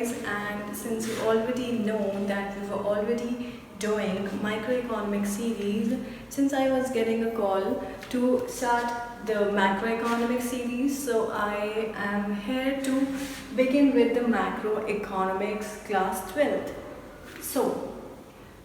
guys, and since you already know that we were already doing microeconomic series, since I was getting a call to start the macroeconomic series, so I am here to begin with the macroeconomics class 12th. So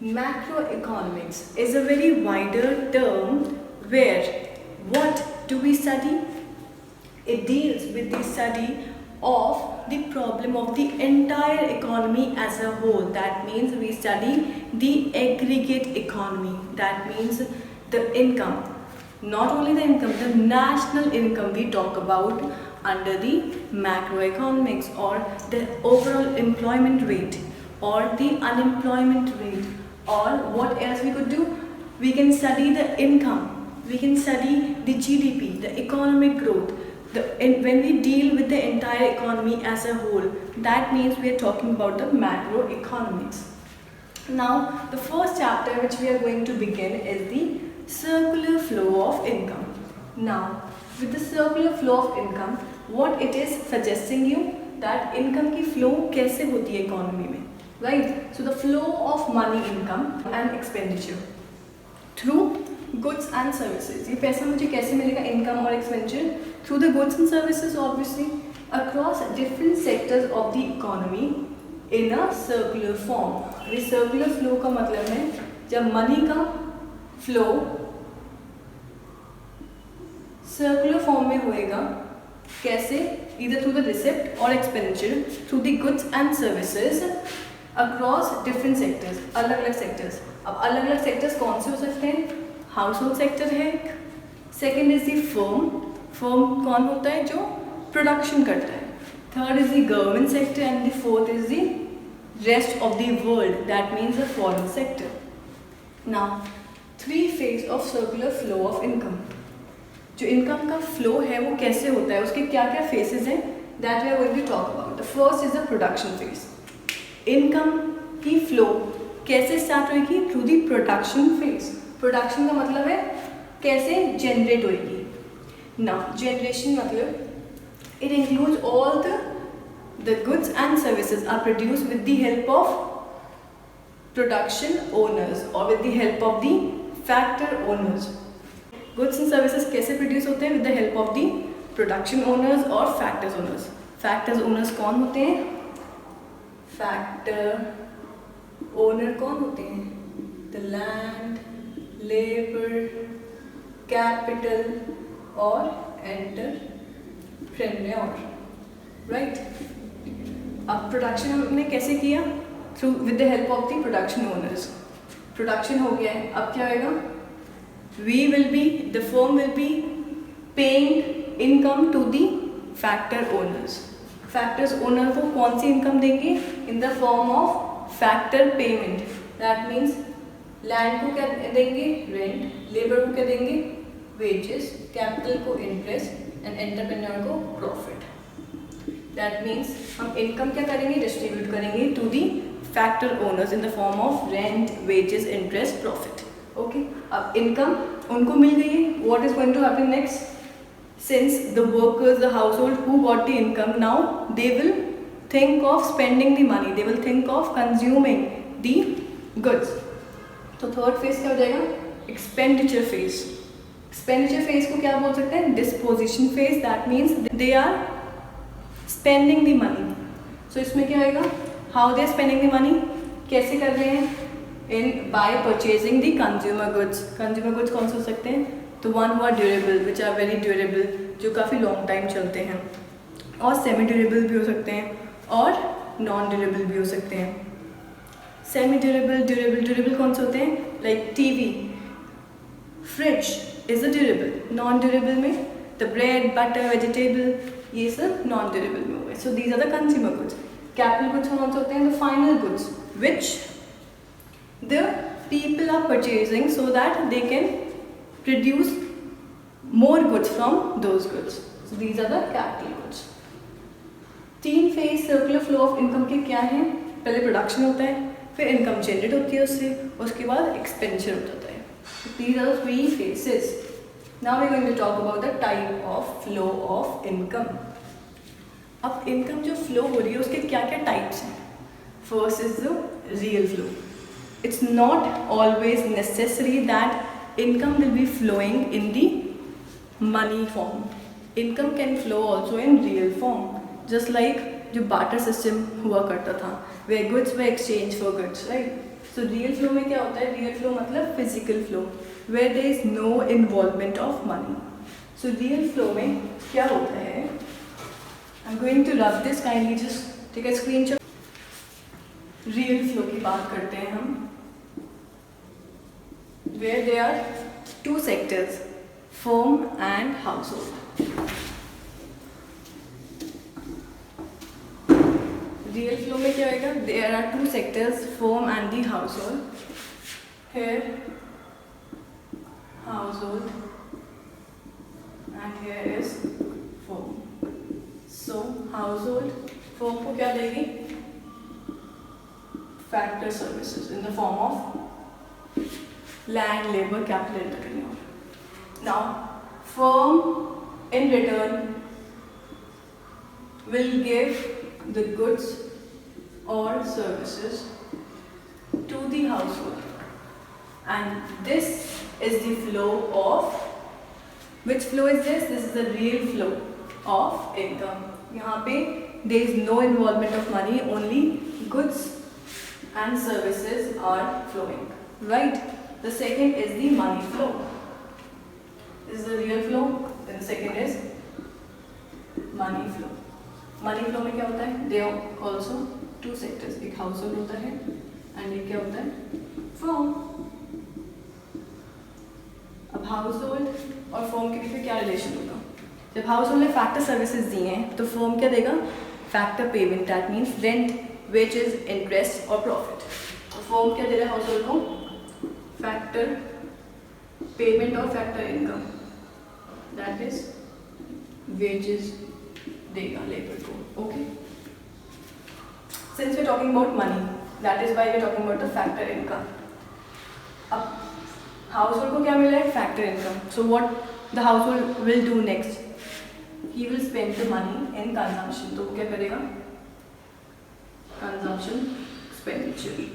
macroeconomics is a very wider term where what do we study? It deals with the study of the problem of the entire economy as a whole. That means we study the aggregate economy. That means the income. Not only the income, the national income we talk about under the macroeconomics, or the overall employment rate or the unemployment rate, or what else we could do? We can study the income, we can study the GDP, the economic growth. When we deal with the entire economy as a whole, that means we are talking about the macroeconomics. Now, the first chapter which we are going to begin is the circular flow of income. Now, with the circular flow of income, what it is suggesting you that income की flow कैसे होती है economy में, right? So the flow of money, income and expenditure through goods and services. ये पैसा मुझे कैसे मिलेगा, income और expenditure through the goods and services, obviously across different sectors of the economy in a circular form. ये circular flow का मतलब है जब money का flow circular form में होएगा, कैसे? Either through the receipt or expenditure through the goods and services across different sectors, अलग अलग sectors. अब अलग अलग sectors कौन से हो सकते हैं? हाउसहोल्ड सेक्टर है, सेकेंड इज द फर्म कौन होता है जो प्रोडक्शन करता है, third is the government sector and the fourth is the rest of the world, that means the foreign sector. Now three phase of circular flow of income. जो income का flow है वो कैसे होता है, उसके क्या क्या फेसेस हैं, that we are going to talk about. The first is the production phase. Income की फ्लो कैसे स्टार्ट होगी? Through the production phase. Production का मतलब है कैसे जनरेट होगी. ना जनरेशन मतलब it includes all the goods and services are produce with the help of production owners और with the help of the factor owners. Goods and services कैसे produce होते हैं? With the help of the production owners और factors owners. Factors owners कौन होते हैं? Factor owner कौन होते हैं? द लैंड, लेबर, कैपिटल और एंटरप्रेन्योर, राइट. अब प्रोडक्शन हमने कैसे किया? Through with the help of the production owners. Production हो गया है, अब क्या होएगा? The firm will be paying income to the factor owners. Factors owner को कौन सी इनकम देंगे? In the form of factor payment. That means land को क्या देंगे? रेंट. लेबर को क्या देंगे? वेजेस. कैपिटल को इंटरेस्ट एंड एंटरप्रेन्योर को प्रॉफिट. दैट मीन्स हम इनकम क्या करेंगे? डिस्ट्रीब्यूट करेंगे to the factor owners in the form of rent, wages, interest, profit. Okay, अब इनकम उनको मिल गई है. What is going to happen next? Since the workers, the household who got the income, now they will think of spending the money, they will think of consuming the goods. तो third phase क्या हो जाएगा? Expenditure phase. Expenditure phase को क्या बोल सकते हैं? Disposition phase. That means they are spending the money. So इसमें क्या होएगा? How they are spending the money, कैसे कर रहे हैं? In by purchasing the consumer goods. Consumer goods कौन से हो सकते हैं? तो one who are durable, which are very durable, जो काफ़ी लॉन्ग टाइम चलते हैं, और सेमी ड्यूरेबल भी हो सकते हैं और नॉन ड्यूरेबल भी हो सकते हैं. सेमी ड्यूरेबल, ड्यूरेबल कौन से होते हैं? Like TV, fridge is a durable. Non durable में द ब्रेड, बटर, वेजिटेबल, ये सब नॉन ड्यूरेबल में हो गए. So these are the consumer goods. Capital goods कौन से होते हैं? The final goods which the people are purchasing so that they can produce more goods from those goods. So these are the capital goods. तीन phase circular flow of income के क्या हैं? पहले production होता है, फिर इनकम जनरेट होती है उससे, उसके बाद एक्सपेंडिचर हो जाता है. These are the three phases. Now we are going to talk about the type of flow of income. अब इनकम जो फ्लो हो रही है उसके क्या क्या टाइप्स हैं. First is the real flow. It's not always necessary that income will be flowing in the money form. Income can flow also in real form, just like जो बार्टर सिस्टम हुआ करता था, वे गुड्स वे exchange for goods, right. So real flow में क्या होता है? रियल फ्लो मतलब physical flow where there is no involvement of money. So real flow में क्या होता है? I am going to rub this, kindly just take a screenshot. Real flow की बात करते हैं हम, where there are two sectors, firm and household. Real flow में क्या होगा? There are two sectors, firm and the household. Here household and here is firm. So household firm को क्या देगी? Factor services in the form of land, labour, capital, entrepreneur. Now firm in return will give the goods or services to the household, and this is the flow of, which flow is this? This is the real flow of income. यहाँ पे there is no involvement of money, only goods and services are flowing, right? The second is the money flow. This is the real flow. Then the second is money flow. Money flow में क्या होता है? There are also two sectors. एक household होता है and एक क्या होता है? Firm. अब household और firm के बीच में क्या relation होगा? जब household ने factor services दिए हैं तो firm क्या देगा? Factor payment. That means rent, wages, interest और profit. तो firm क्या दे रहा है household को? Factor payment और factor income. That is wages देगा लेबर को. Okay. Since we're talking about money, that is why we're talking about the factor income. अब household को क्या मिला है? Factor income. So what the household will do next? He will spend the money in consumption. तो वो क्या करेगा? Consumption expenditure.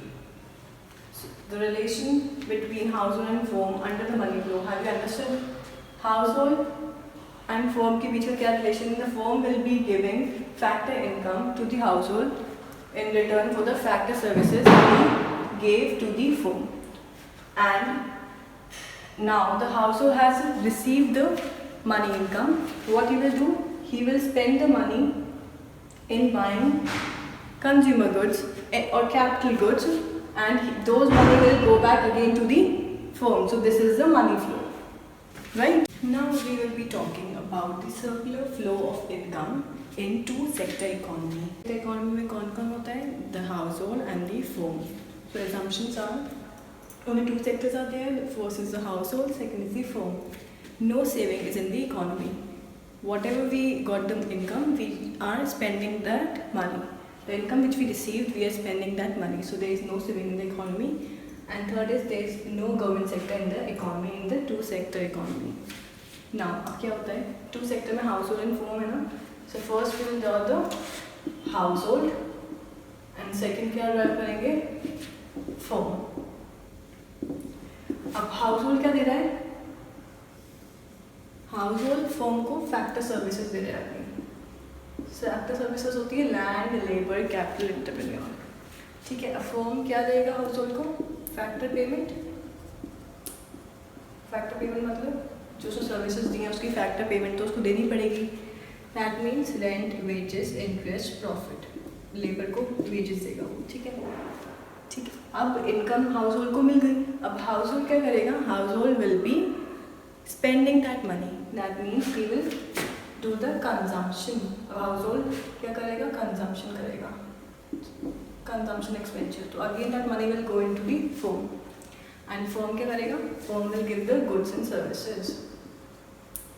So the relation between household and firm under the money flow. Have you understood? Household and firm के बीच में क्या relation? The firm will be giving factor income to the household in return for the factor services he gave to the firm. And now the household has received the money income. What he will do? He will spend the money in buying consumer goods or capital goods, and those money will go back again to the firm. So this is the money flow. Right? Now we will be talking about the circular flow of income in two sector economy. The economy में कौन होता है? The household and the firm. So assumptions are only two sectors are there. The first is the household, second is the firm. No saving is in the economy. Whatever we got the income, we are spending that money. The income which we received, we are spending that money. So there is no saving in the economy. And third is there is no government sector in the economy, in the two sector economy. Now अब क्या होता है? Two sector में household and firm है ना? So first we will draw the household and second क्या draw करेंगे? Firm. अब household क्या दे रहा है? Household firm को factor services दे रहा है. Factor services होती है land, labor, capital, entrepreneur. ठीक है. अब firm क्या देगा household को? Factor payment. फैक्टर पेमेंट मतलब जो सर्विसेज दी हैं उसकी फैक्टर पेमेंट तो उसको देनी पड़ेगी. That means rent, wages, interest, profit. Labour को वेजेस देगा वो. ठीक है. ठीक है. अब इनकम हाउस होल्ड को मिल गई. अब हाउस होल्ड क्या करेगा? House hold will be spending that money. That means he will do the consumption. House hold क्या करेगा? कंजम्पशन करेगा. consumption expenditure. तो again that money will go into the firm. And firm क्या करेगा? Firm will give the goods and services.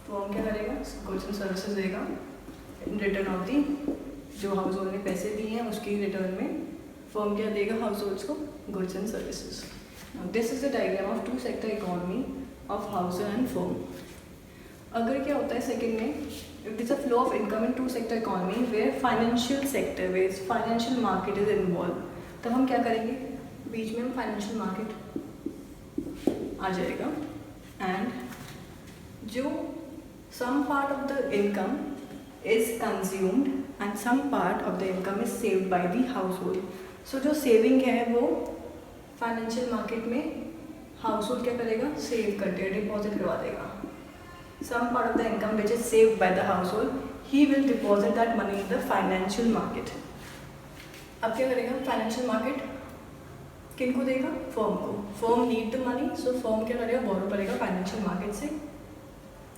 Firm क्या करेगा? Goods and services देगा. In return of the जो household ने पैसे दिए हैं उसकी return में firm क्या देगा households को? Goods and services. Now this is the diagram of two sector economy of household and firm. अगर क्या होता है second में it is a flow of income in two sector economy where financial sector where financial market is involve, तब हम क्या करेंगे, बीच में हम फाइनेंशियल मार्केट आ जाएगा एंड जो some part of the income is consumed and some part of the income is saved by the household. So जो saving है वो फाइनेंशियल मार्केट में हाउस होल्ड क्या करेगा, सेव कर देगा, डिपॉजिट करवा देगा. Some part of the income which is saved by the household, he will deposit that money in the financial market. अब क्या करेगा, फाइनेंशियल मार्केट किन को देगा, फर्म को. Firm need the money, so firm क्या करेगा, बोरो करेगा फाइनेंशियल मार्केट से.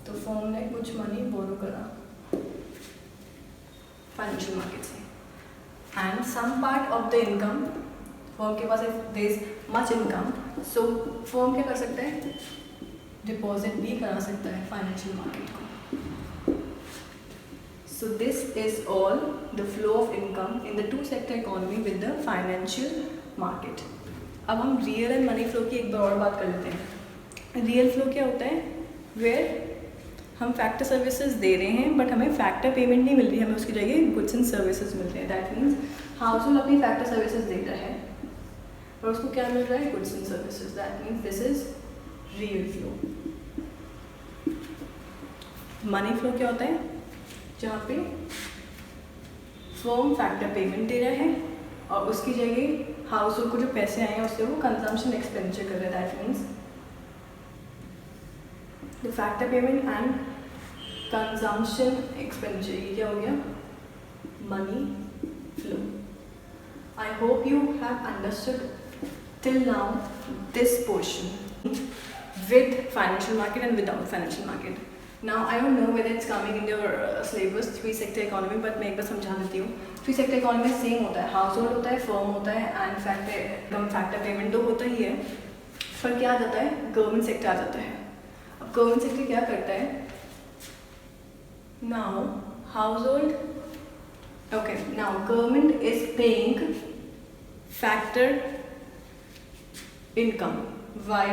तो फर्म ने कुछ मनी बोरो करा फाइनेंशियल मार्केट से and some part of the income, firm के पास there is much income, so firm क्या कर सकता है, डिपॉजिट भी करा सकता है फाइनेंशियल मार्केट को. So this is all the flow of income in the two sector economy with the financial market. अब हम रियल एंड मनी फ्लो की एक बार और बात कर लेते हैं. रियल फ्लो क्या होता है, वेयर हम फैक्टर सर्विसेज दे रहे हैं बट हमें फैक्टर पेमेंट नहीं मिल रही, हमें उसकी जगह गुड्स एंड सर्विसेज मिल रहे हैं. दैट मीन्स हाउस होल्ड अपनी फैक्टर सर्विसेज दे रहा है और उसको क्या मिल रहा है, goods and services. That means this is real flow. Money flow क्या होता है, जहाँ पे फर्म फैक्टर पेमेंट दे रहा है और उसकी जगह हाउस होल्ड को जो पैसे आए हैं उससे वो कंजम्पशन एक्सपेंडिचर कर रहा है. That means the factor payment and consumption expenditure, ये क्या हो गया, money flow. I hope you have understood till now this portion with financial market and without financial market. Now I don't know whether it's coming in your syllabus three sector economy, but मैं एक बार समझा देती हूँ. Three sector economy में same होता है, house hold होता है, फर्म होता है एंड फैक्टर पेमेंट तो होता ही है, पर क्या आ जाता है, गवर्नमेंट सेक्टर आ जाता है. अब गवर्नमेंट सेक्टर क्या करता है, now house hold, okay, now government is paying factor income. Why?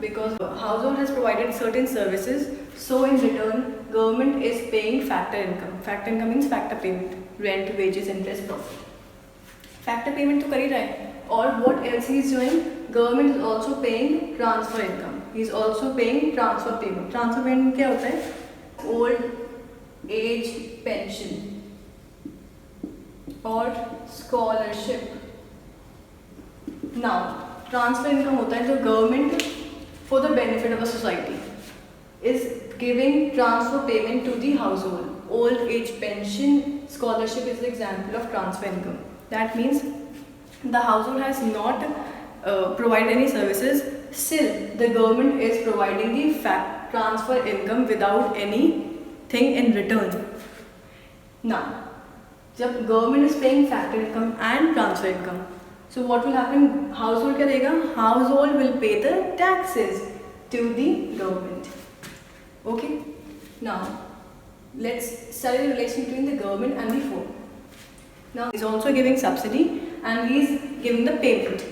Because household has provided certain services, so in return government is paying factor income. Factor income means factor payment, rent, wages, interest, profit. Factor payment तो कर ही रहा है. और what else he is doing? Government is also paying transfer income. He is also paying transfer payment. Transfer payment क्या होता है? Old age pension और scholarship. Now transfer income होता है जो government for the benefit of the society is giving transfer payment to the household. Old age pension, scholarship is the example of transfer income. That means the household has not provide any services, still the government is providing the transfer income without anything in return. Now जब government is paying factor income and transfer income, so what will happen, household क्या देगा, household will pay the taxes to the government. Okay, now let's study the relation between the government and the firm. Now he is also giving subsidy and he is giving the payment.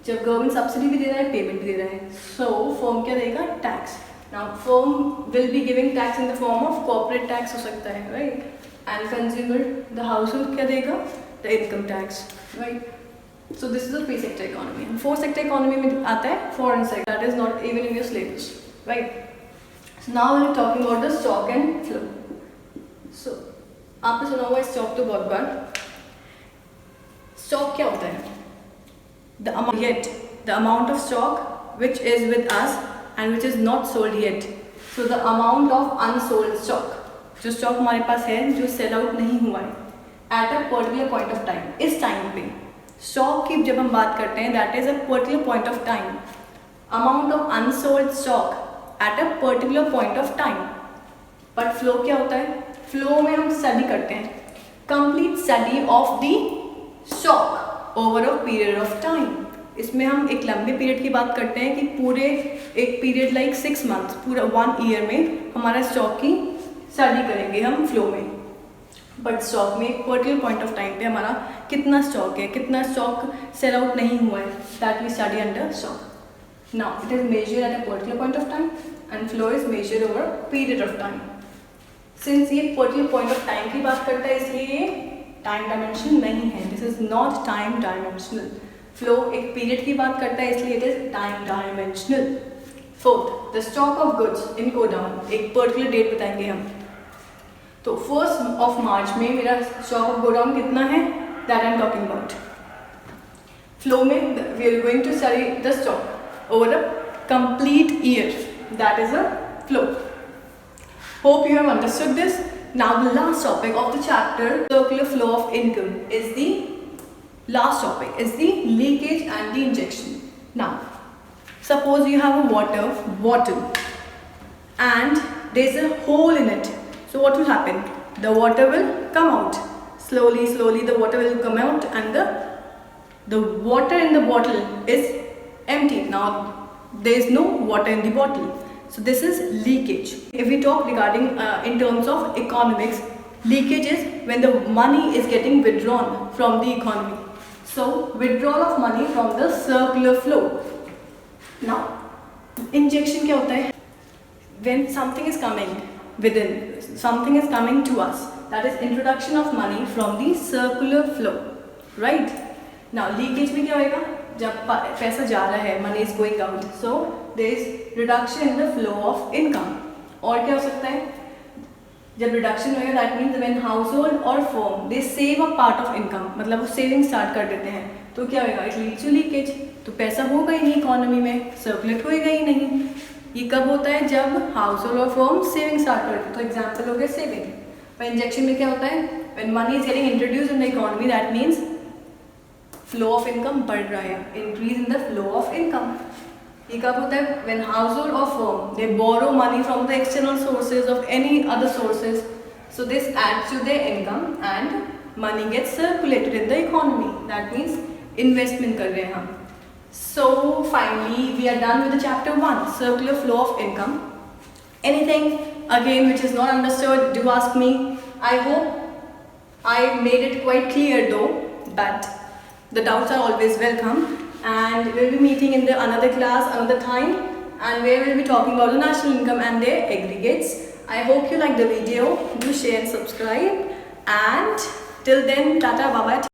जब government subsidy भी दे रहा है, payment भी दे रहा है, so firm क्या देगा, tax. Now firm will be giving tax in the form of corporate tax हो सकता है, right? And consumer, the household क्या देगा, the income tax, right? So this is the three sector economy. And four sector economy में आता है foreign sector, that is not even in your syllabus, right? So now we are talking about the stock and flow. So आपने सुना होगा stock तो बहुत बार. Stock क्या होता है? The amount of stock which is with us and which is not sold yet. So the amount of unsold stock, जो stock हमारे पास है जो sell out नहीं हुआ है at a particular point of time, इस time पे स्टॉक की जब हम बात करते हैं, that is a particular point of time. Amount of unsold stock at a particular point of time. But flow क्या होता है, फ्लो में हम स्टडी करते हैं, complete study of the stock over a period of time. इसमें हम एक लंबे पीरियड की बात करते हैं कि पूरे एक पीरियड लाइक 6 months, पूरा 1 year में हमारा स्टॉक की स्टडी करेंगे हम फ्लो में. बट स्टॉक में एक पर्टिकुलर पॉइंट ऑफ टाइम पे हमारा कितना स्टॉक है, कितना स्टॉक सेल आउट नहीं हुआ है, that we study under stock. Now it is measured at a particular point of time and flow is measured over period of time. Since ये particular point of time की बात करता है इसलिए ये टाइम डायमेंशन नहीं है, this is not time dimensional. Flow एक पीरियड की बात करता है इसलिए it is time dimensional. Fourth, the stock of goods in godown, एक पर्टिकुलर डेट बताएंगे हम। तो 1 मार्च में मेरा स्टॉक ऑफ गोडाउन कितना है, that I am talking about. Flow में we are going to study the stock over a complete year, that is a flow. Hope you have understood this. Now the last topic of the chapter, circular flow of income, is the last topic, is the leakage and the injection. Now suppose you have a water bottle and there is a hole in it, so what will happen, the water will come out slowly, the water will come out and the water in the bottle is empty. Now there is no water in the bottle, so this is leakage. If we talk regarding in terms of economics, leakage is when the money is getting withdrawn from the economy. So withdrawal of money from the circular flow. Now injection क्या होता है, when something is coming within, something is coming to us, that is introduction of money from the circular flow, right? Now leakage में क्या होएगा, जब पैसा जा रहा है, money is going out, so there is reduction in the flow of income. और क्या हो सकता है, जब रिडक्शन होगा that means when household और firm they save a part of income, मतलब वो सेविंग स्टार्ट कर देते हैं, तो क्या होगा, इट लीड्स टू लीकेज। तो पैसा होगा ही नहीं इकोनॉमी में, सर्कुलेट होएगा ही नहीं। ये कब होता है, जब हाउस होल्ड और फर्म सेविंग स्टार्ट करते हैं। तो एग्जाम्पल हो गया सेविंग। पर इंजेक्शन में क्या होता है, when money is getting introduce in the economy, that means flow of income बढ़ रहा है, increase in the flow of income. ये कब होता है, व्हेन हाउस होल्ड और firm they borrow money from the external sources of any other sources, so this adds to their income and money gets circulated in the economy, that means investment कर रहे हैं हम। So finally we are done with the chapter 1, circular flow of income. Anything again which is not understood, do ask me. I hope I made it quite clear though, but the doubts are always welcome, and we'll be meeting in the another class another time, and where we'll be talking about the national income and their aggregates. I hope you like the video. Do share and subscribe, and till then, tata, bye bye.